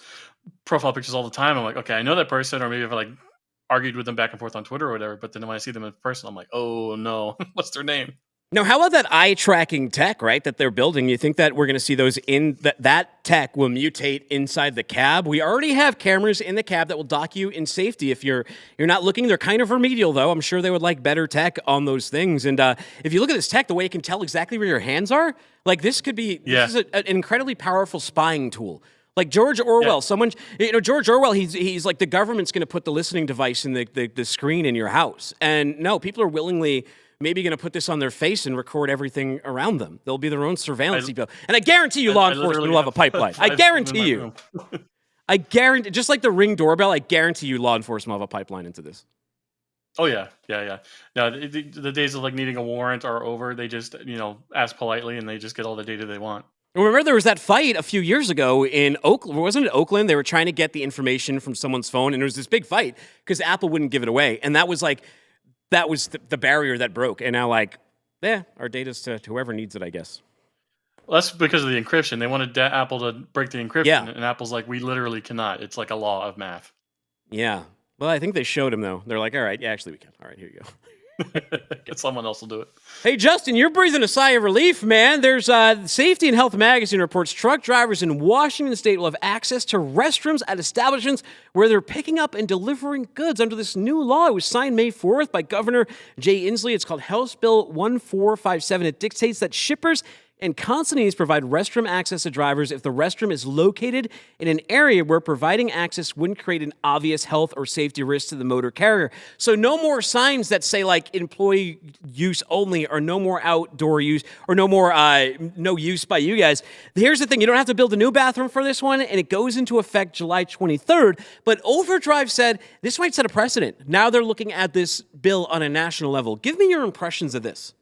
profile pictures all the time. I'm like, okay, I know that person, or maybe if I like argued with them back and forth on Twitter or whatever. But then when I see them in person, I'm like, oh no, what's their name? Now, how about that eye tracking tech, right, that they're building? You think that we're going to see those that tech will mutate inside the cab? We already have cameras in the cab that will dock you in safety if you're not looking. They're kind of remedial, though. I'm sure they would like better tech on those things. And if you look at this tech, the way it can tell exactly where your hands are, like this could be this is an incredibly powerful spying tool. Like George Orwell, George Orwell, he's like the government's going to put the listening device in the screen in your house. And no, people are willingly maybe going to put this on their face and record everything around them. They'll be their own surveillance depot. And I guarantee you law enforcement will have a pipeline. I guarantee you. I guarantee, just like the Ring doorbell, I guarantee you law enforcement will have a pipeline into this. Oh, yeah. No, the days of like needing a warrant are over. They just, ask politely and they just get all the data they want. Remember, there was that fight a few years ago in Oakland. Wasn't it Oakland? They were trying to get the information from someone's phone, and there was this big fight because Apple wouldn't give it away. And that was the barrier that broke. And now, our data's to whoever needs it, I guess. Well, that's because of the encryption. They wanted Apple to break the encryption, and Apple's like, we literally cannot. It's like a law of math. Yeah. Well, I think they showed him, though. They're like, all right, yeah, actually we can. All right, here you go. Someone else will do it. Hey, Justin, you're breathing a sigh of relief, man. There's Safety and Health Magazine reports truck drivers in Washington State will have access to restrooms at establishments where they're picking up and delivering goods under this new law. It was signed May 4th by Governor Jay Inslee. It's called House Bill 1457. It dictates that shippers and consignees provide restroom access to drivers if the restroom is located in an area where providing access wouldn't create an obvious health or safety risk to the motor carrier. So no more signs that say like employee use only, or no more outdoor use, or no more no use by you guys. Here's the thing. You don't have to build a new bathroom for this one, and it goes into effect July 23rd. But Overdrive said this might set a precedent. Now they're looking at this bill on a national level. Give me your impressions of this.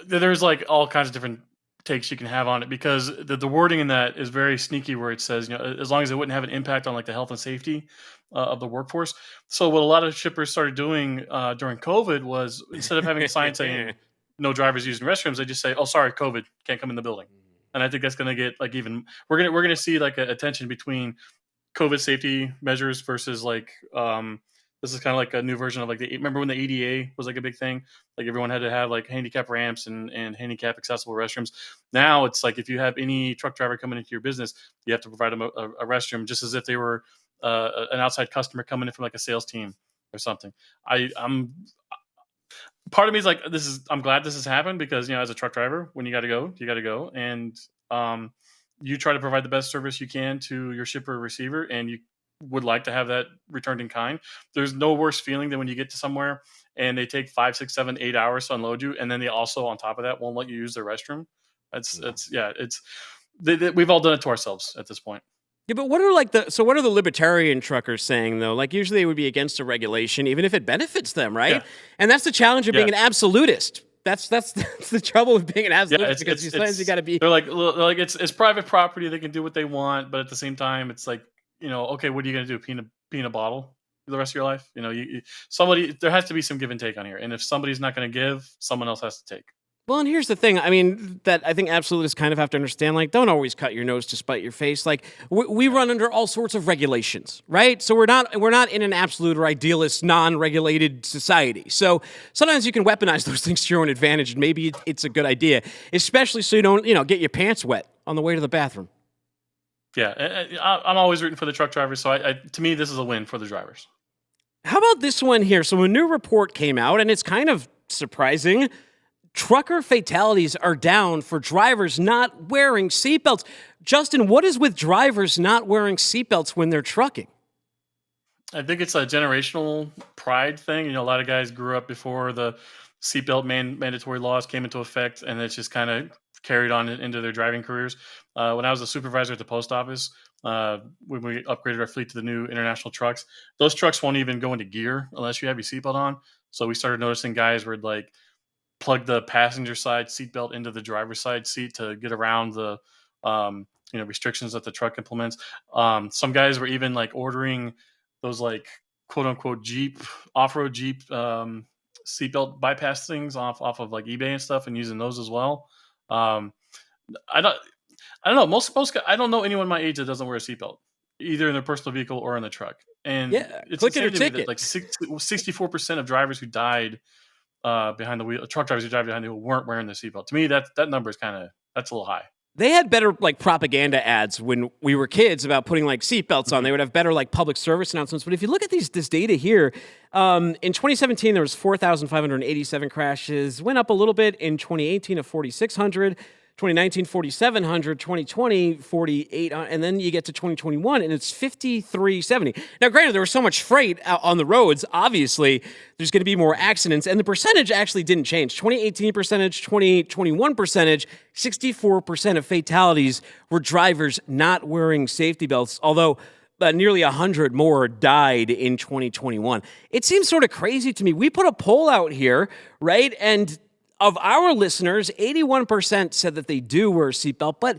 There's like all kinds of different takes you can have on it, because the wording in that is very sneaky, where it says, as long as it wouldn't have an impact on like the health and safety of the workforce. So what a lot of shippers started doing during COVID was, instead of having a sign saying no drivers using restrooms, they just say, oh, sorry, COVID, can't come in the building. And I think that's going to get like even, we're going to see like a tension between COVID safety measures versus like This is kind of like a new version of like remember when the EDA was like a big thing? Like everyone had to have like handicap ramps and handicap accessible restrooms. Now it's like if you have any truck driver coming into your business, you have to provide them a restroom just as if they were an outside customer coming in from like a sales team or something. I'm part of me is like I'm glad this has happened because as a truck driver, when you got to go, and you try to provide the best service you can to your shipper or receiver, and you would like to have that returned in kind. There's no worse feeling than when you get to somewhere and they take 5, 6, 7, 8 hours to unload you, and then they also on top of that won't let you use their restroom. We've all done it to ourselves at this point. Yeah, but what are the libertarian truckers saying though? Like usually they would be against a regulation, even if it benefits them, right? Yeah. And that's the challenge of being an absolutist. That's the trouble with being an absolutist because sometimes you got to be. They're like it's private property. They can do what they want, but at the same time, it's like okay, what are you going to do? Pee in a bottle for the rest of your life? There has to be some give and take on here, and if somebody's not going to give, someone else has to take. Well, and here's the thing. I mean, that I think absolutists kind of have to understand, like, don't always cut your nose to spite your face. Like, we run under all sorts of regulations, right? So we're not in an absolute or idealist, non-regulated society. So sometimes you can weaponize those things to your own advantage, and maybe it's a good idea, especially so you don't, get your pants wet on the way to the bathroom. Yeah, I'm always rooting for the truck drivers. So to me, this is a win for the drivers. How about this one here? So a new report came out, and it's kind of surprising. Trucker fatalities are down for drivers not wearing seatbelts. Justin, what is with drivers not wearing seatbelts when they're trucking? I think it's a generational pride thing. A lot of guys grew up before the seatbelt mandatory laws came into effect, and it's just kind of carried on into their driving careers. When I was a supervisor at the post office, when we upgraded our fleet to the new international trucks, those trucks won't even go into gear unless you have your seatbelt on. So we started noticing guys were like, plug the passenger side seatbelt into the driver's side seat to get around the restrictions that the truck implements. Some guys were even like ordering those like quote unquote off-road Jeep seatbelt bypass things off of like eBay and stuff and using those as well. I don't know. Most I don't know anyone my age that doesn't wear a seatbelt, either in their personal vehicle or in the truck. And it's click it or ticket. That, like 64% of drivers who died behind the wheel, truck drivers who drive behind the wheel, weren't wearing the seatbelt. To me, that number is that's a little high. They had better like propaganda ads when we were kids about putting like seatbelts on. They would have better like public service announcements. But if you look at this data here, in 2017 there was 4,587 crashes. Went up a little bit in 2018 to 4,600. 2019, 4,700, 2020, 48, and then you get to 2021, and it's 5,370. Now, granted, there was so much freight out on the roads. Obviously, there's going to be more accidents, and the percentage actually didn't change. 2018 percentage, 2021 percentage, 64% of fatalities were drivers not wearing safety belts, although nearly 100 more died in 2021. It seems sort of crazy to me. We put a poll out here, right, and of our listeners, 81% said that they do wear a seatbelt, but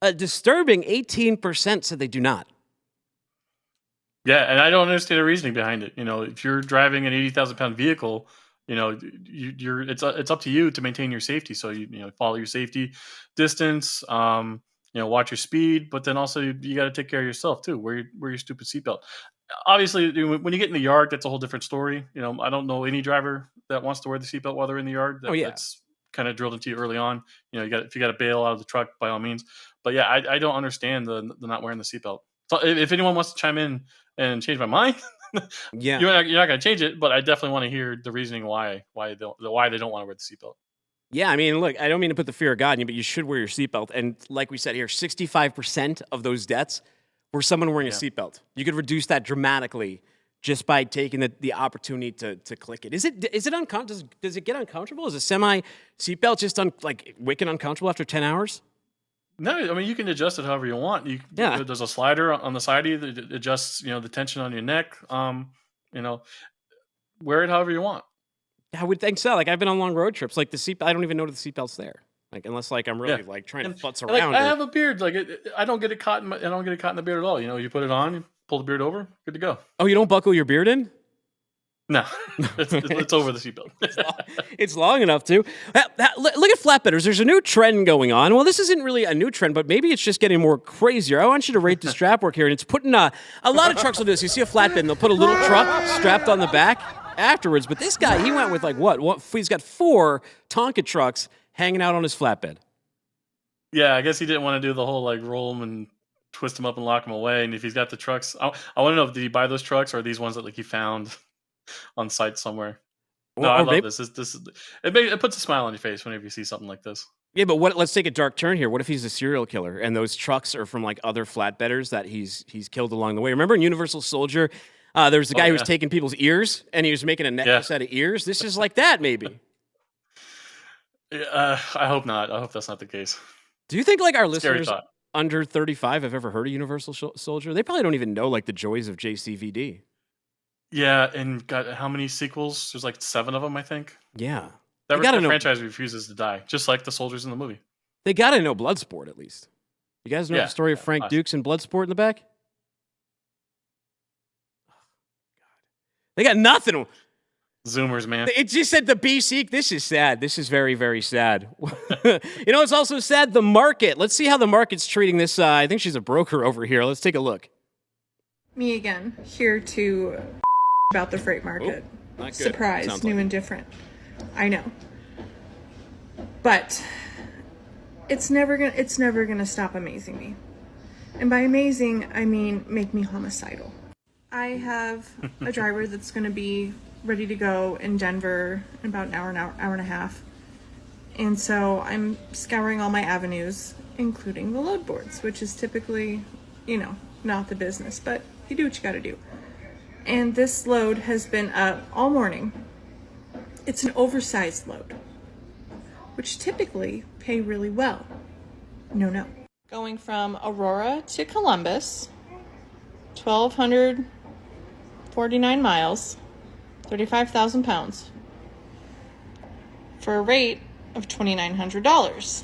a disturbing 18% said they do not. Yeah, and I don't understand the reasoning behind it. If you're driving an 80,000-pound vehicle, it's up to you to maintain your safety. So you follow your safety distance, watch your speed, but then also you got to take care of yourself too. Wear your stupid seatbelt. Obviously, when you get in the yard, that's a whole different story. I don't know any driver that wants to wear the seatbelt while they're in the yard. That's kind of drilled into you early on. If you got to bail out of the truck, by all means. But yeah, I don't understand the not wearing the seatbelt. So if anyone wants to chime in and change my mind, you're not going to change it. But I definitely want to hear the reasoning why they don't want to wear the seatbelt. Yeah, I mean, look, I don't mean to put the fear of God in you, but you should wear your seatbelt. And like we said here, 65% of those deaths were someone wearing a seatbelt. You could reduce that dramatically just by taking the opportunity to click it. Is it uncomfortable? Does it get uncomfortable? Is a semi seatbelt just wicked uncomfortable after 10 hours? No, I mean, you can adjust it however you want. There's a slider on the side of you that adjusts, the tension on your neck. Wear it however you want. I would think so. Like I've been on long road trips. Like the seat, I don't even know that the seatbelt's there. Like unless I'm really trying to futz around. I have a beard. Like I don't get it caught. I don't get it caught in the beard at all. You put it on, you pull the beard over, good to go. Oh, you don't buckle your beard in? No, it's over the seatbelt. It's long enough to. Look at flatbedders. There's a new trend going on. Well, this isn't really a new trend, but maybe it's just getting more crazier. I want you to rate the strap work here, and it's putting a lot of trucks will do this. You see a flatbed, and they'll put a little truck strapped on the back afterwards. But this guy, he went with like what? He's got 4 Tonka trucks hanging out on his flatbed. Yeah, I guess he didn't want to do the whole like roll them and twist them up and lock them away. And if he's got the trucks, I want to know, did he buy those trucks or are these ones that like he found on site somewhere? No, I love this. It puts a smile on your face whenever you see something like this. Yeah, but let's take a dark turn here. What if he's a serial killer and those trucks are from like other flatbedders that he's killed along the way? Remember in Universal Soldier, there was the guy who was taking people's ears and he was making a necklace out of ears. This is like that, maybe. I hope not. I hope that's not the case. Do you think like our listeners under 35 have ever heard of Universal Soldier? They probably don't even know like the joys of JCVD. Yeah, and got how many sequels? There's like 7 of them, I think. Yeah. The franchise refuses to die, just like the soldiers in the movie. They got to know Bloodsport, at least. You guys know the story of Frank Dukes and Bloodsport in the back? They got nothing. Zoomers, man. It just said the BC. This is sad. This is very, very sad. It's also sad, the market. Let's see how the market's treating this. I think she's a broker over here. Let's take a look. Me again, here to about the freight market. Surprise, new and different. I know. But it's never gonna stop amazing me. And by amazing, I mean make me homicidal. I have a driver that's gonna be ready to go in Denver in about an hour and a half. And so I'm scouring all my avenues, including the load boards, which is typically, not the business, but you do what you gotta do. And this load has been up all morning. It's an oversized load, which typically pay really well. No. Going from Aurora to Columbus, 1,249 miles, 35,000 pounds, for a rate of $2,900.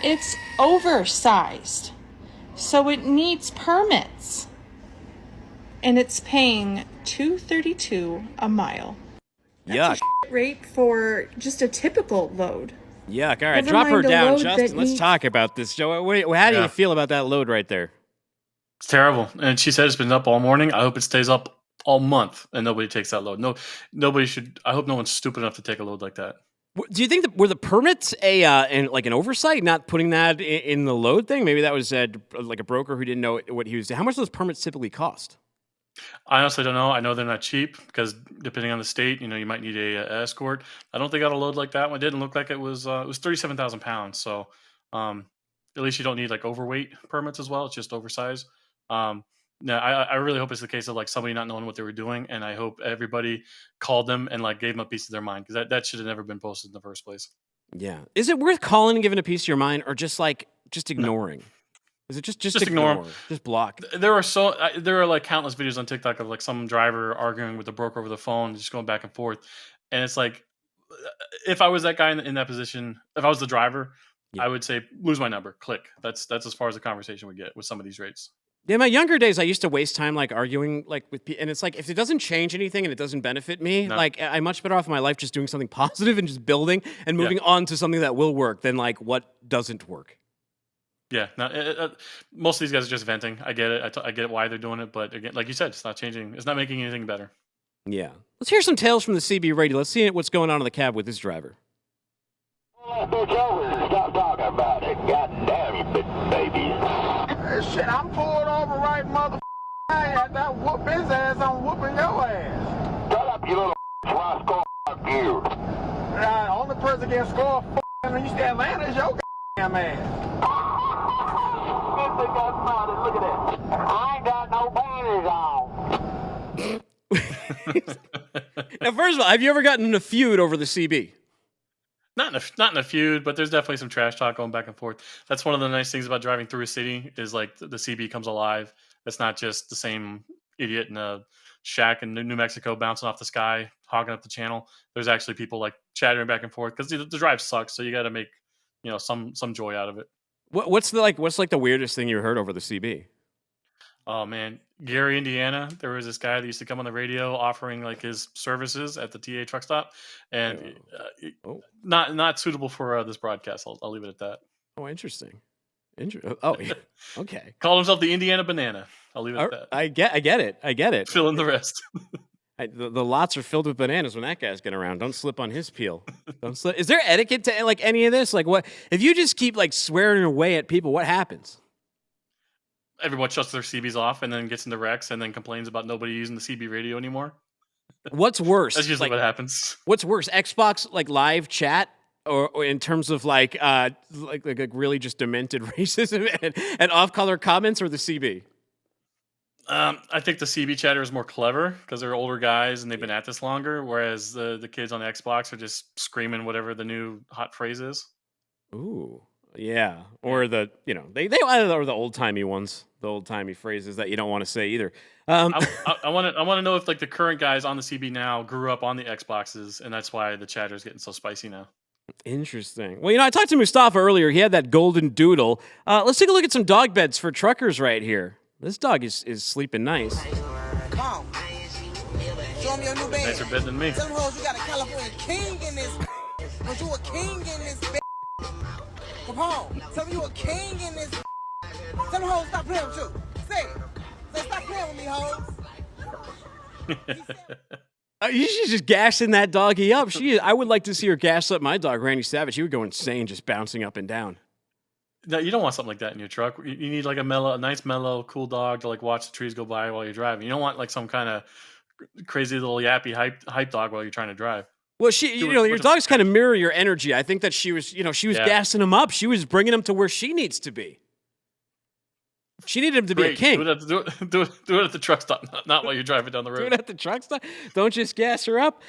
It's oversized, so it needs permits. And it's paying $232 a mile. That's a rate for just a typical load. Yuck. All right, drop her down, Justin. Let's talk about this, Joe. How do you feel about that load right there? It's terrible. And she said it's been up all morning. I hope it stays up all month and nobody takes that load. Nobody should. I hope no one's stupid enough to take a load like that. Do you think that were the permits like an oversight, not putting that in the load thing? Maybe that was like a broker who didn't know what he was doing. How much do those permits typically cost? I honestly don't know. I know they're not cheap because depending on the state, you might need a escort. I don't think I got a load like that one. It didn't look like it was 37,000 pounds. So at least you don't need like overweight permits as well. It's just oversized. No, I really hope it's the case of like somebody not knowing what they were doing, and I hope everybody called them and like gave them a piece of their mind because that should have never been posted in the first place. Yeah, is it worth calling and giving a piece of your mind, or just ignoring? No. Is it just ignore them? Just block? There are like countless videos on TikTok of like some driver arguing with the broker over the phone, just going back and forth, and it's like, if I was that guy in that position, if I was the driver, I would say lose my number, click. That's as far as the conversation would get with some of these rates. Yeah, in my younger days, I used to waste time like arguing with people, and it's like if it doesn't change anything and it doesn't benefit me, like I'm much better off in my life just doing something positive and just building and moving on to something that will work than like what doesn't work. Yeah, most of these guys are just venting. I get it. I get it why they're doing it, but again, like you said, it's not changing. It's not making anything better. Yeah, let's hear some tales from the CB radio. Let's see what's going on in the cab with this driver. Pull that bitch over and stop talking about it. God damn you, bitch baby. Shit, I'm pulled over right, mother. I had that whoop his ass. I'm whooping your ass. Shut up, you little rascal. Fuck you. Only person can score when you stand land is your goddamn ass. Look at that. I ain't got no panties on. Now, first of all, have you ever gotten in a feud over the CB? Not in a feud, but there's definitely some trash talk going back and forth. That's one of the nice things about driving through a city is like the CB comes alive. It's not just the same idiot in a shack in New Mexico bouncing off the sky, hogging up the channel. There's actually people like chattering back and forth because the drive sucks. So you got to make some joy out of it. What's the weirdest thing you heard over the CB? Oh man, Gary, Indiana. There was this guy that used to come on the radio offering like his services at the TA truck stop, and Oh, not suitable for this broadcast. I'll leave it at that. oh, interesting. Oh, yeah. Okay. Called himself the Indiana Banana. I'll leave it at that. I get it. I get it. Fill in the rest. The lots are filled with bananas when that guy's getting around. Don't slip on his peel. Don't slip. Is there etiquette to like any of this? Like, what if you just keep like swearing away at people? What happens? Everyone shuts their CBs off and then gets into wrecks and then complains about nobody using the CB radio anymore. What's worse? That's usually what happens. What's worse, Xbox like live chat, or in terms of like really just demented racism and off-color comments, or the CB? I think the CB chatter is more clever because they're older guys and they've been at this longer, whereas the kids on the Xbox are just screaming whatever the new hot phrase is. Ooh, yeah. Or they or the old-timey ones, the old-timey phrases that you don't want to say either. I want to know if like the current guys on the CB now grew up on the Xboxes, and that's why the chatter is getting so spicy now. Interesting. Well, I talked to Mustafa earlier. He had that golden doodle. Let's take a look at some dog beds for truckers right here. This dog is sleeping nice. Come on. Show me your new bed. Nicer bed than me. Tell them hoes you got a California king in this. Cause you a king in this. Come on. Tell me you a king in this. Tell them hoes stop playing with you. Say it. Say stop playing with me, hoes. She's just gassing that doggy up. I would like to see her gas up my dog, Randy Savage. He would go insane just bouncing up and down. No, you don't want something like that in your truck. You need like a nice mellow, cool dog to like watch the trees go by while you're driving. You don't want like some kind of crazy little yappy hype dog while you're trying to drive. Well, your dogs kind of mirror your energy. I think that she was gassing him up. She was bringing him to where she needs to be. She needed him to be a king. Do it at the truck stop, not while you're driving down the road. Do it at the truck stop. Don't just gas her up.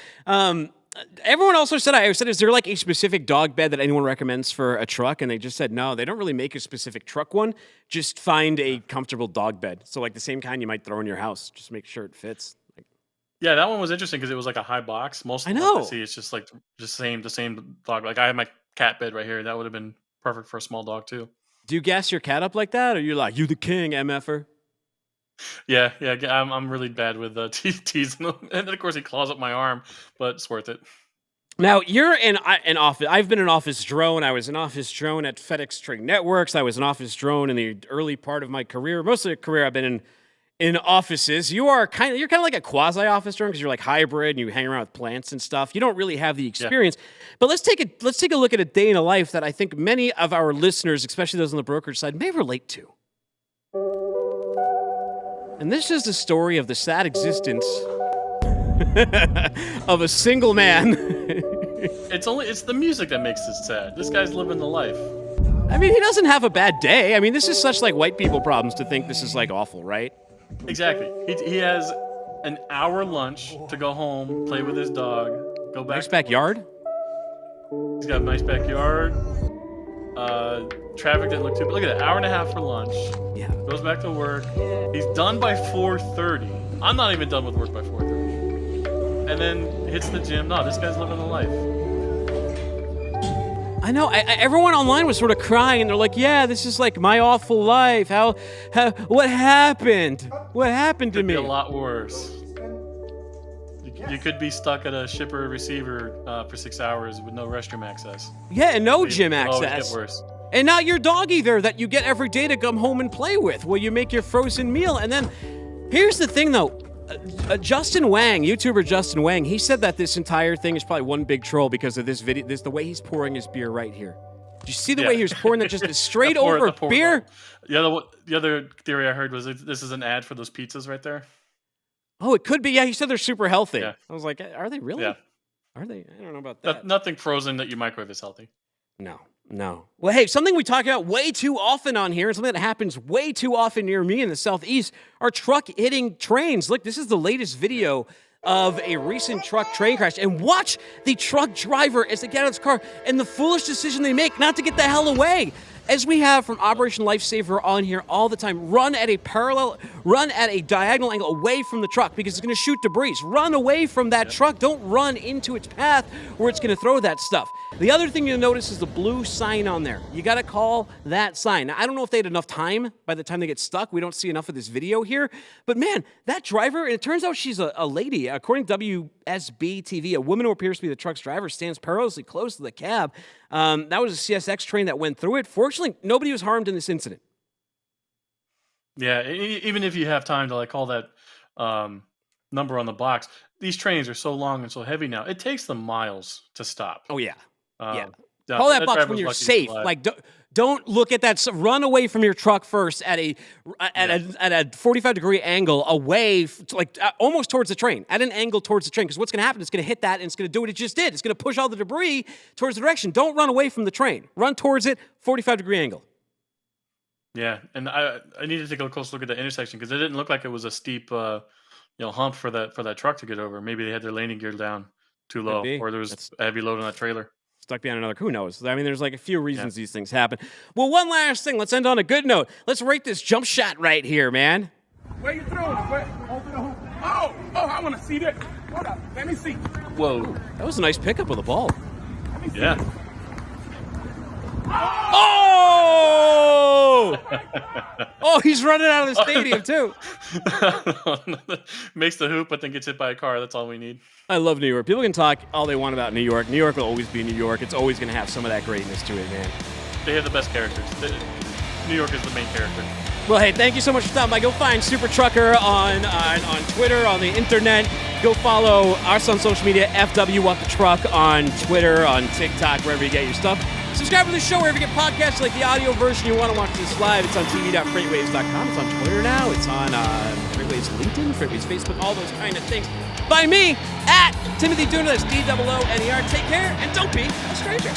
Everyone also said, is there like a specific dog bed that anyone recommends for a truck? And they just said, no, they don't really make a specific truck one. Just find a comfortable dog bed. So like the same kind you might throw in your house. Just make sure it fits. Yeah, that one was interesting because it was like a high box. Most of the ones I see, it's just like the same dog. Like I have my cat bed right here. That would have been perfect for a small dog too. Do you gas your cat up like that? Or are you like, you the king, MFer? Yeah, I'm really bad with teasing him. And then, of course, he claws up my arm, but it's worth it. Now, you're in office. I've been an office drone. I was an office drone at FedEx Trade Networks. I was an office drone in the early part of my career. Most of the career I've been in offices. You're kind of like a quasi-office drone because you're like hybrid and you hang around with plants and stuff. You don't really have the experience. Yeah. But let's take a look at a day in a life that I think many of our listeners, especially those on the brokerage side, may relate to. And this is the story of the sad existence of a single man. It's the music that makes it sad. This guy's living the life. I mean, he doesn't have a bad day. I mean, this is such like white people problems to think this is like awful, right? Exactly. He has an hour lunch to go home, play with his dog, go back. Nice backyard. He's got a nice backyard. Traffic didn't look too bad. Look at that, hour and a half for lunch. Yeah. Goes back to work. He's done by 4:30. I'm not even done with work by 4:30. And then hits the gym. No, this guy's living the life. I know. Everyone online was sort of crying, and they're like, "Yeah, this is like my awful life. How what happened? What happened to me?" Could be a lot worse. You could be stuck at a shipper receiver for 6 hours with no restroom access. Yeah, and no gym access. Get worse. And not your dog either that you get every day to come home and play with while you make your frozen meal. And then, here's the thing though. Justin Wang, YouTuber Justin Wang, he said that this entire thing is probably one big troll because of this video. The way he's pouring his beer right here. Do you see the way he was pouring that just straight over beer? The other theory I heard was this is an ad for those pizzas right there. Oh, it could be. Yeah, he said they're super healthy. Yeah. I was like, are they really? Yeah. Are they? I don't know about that. Nothing frozen that you microwave is healthy. No. Well, hey, something we talk about way too often on here, and something that happens way too often near me in the Southeast, are truck hitting trains. Look, this is the latest video of a recent truck train crash. And watch the truck driver as they get out of his car and the foolish decision they make not to get the hell away. as we have from Operation Lifesaver on here all the time, run at a diagonal angle away from the truck because it's going to shoot debris. Run away from that truck. Don't run into its path where it's going to throw that stuff. The other thing you'll notice is the blue sign on there. You got to call that sign. Now, I don't know if they had enough time by the time they get stuck. We don't see enough of this video here. But man, that driver, and it turns out she's a lady. According to WSB TV, a woman who appears to be the truck's driver stands perilously close to the cab. That was a CSX train that went through it. Fortunately, nobody was harmed in this incident. Yeah, even if you have time to like call that number on the box, these trains are so long and so heavy now. It takes them miles to stop. Oh yeah, yeah. Yeah, Call that box driver's when you're lucky to safe. survive. Like don't look at that. Run away from your truck first at a 45-degree angle away, almost towards the train, at an angle towards the train. Because what's going to happen? It's going to hit that, and it's going to do what it just did. It's going to push all the debris towards the direction. Don't run away from the train. Run towards it, 45-degree angle. Yeah, and I need to take a close look at the intersection because it didn't look like it was a steep, hump for that truck to get over. Maybe they had their landing gear down too low, or there was a heavy load on that trailer. Stuck behind another, who knows? I mean, there's like a few reasons these things happen. Well, one last thing. Let's end on a good note. Let's rate this jump shot right here, man. Where you throwing it? Open the hoop. Oh, I want to see that. Hold up. Let me see. Whoa. That was a nice pickup of the ball. Yeah. Oh! Oh, he's running out of the stadium, too. Makes the hoop, but then gets hit by a car. That's all we need. I love New York. People can talk all they want about New York. New York will always be New York. It's always going to have some of that greatness to it, man. They have the best characters. New York is the main character. Well, hey, thank you so much for stopping by. Go find Super Trucker on Twitter, on the internet. Go follow us on social media, FW What the Truck on Twitter, on TikTok, wherever you get your stuff. Subscribe to the show wherever you get podcasts, like the audio version. You want to watch this live, it's on tv.freightwaves.com. It's on Twitter now. It's on FreightWaves LinkedIn, FreightWaves Facebook, all those kind of things. By me, at Timothy Dooner, that's DOONER. Take care, and don't be a stranger.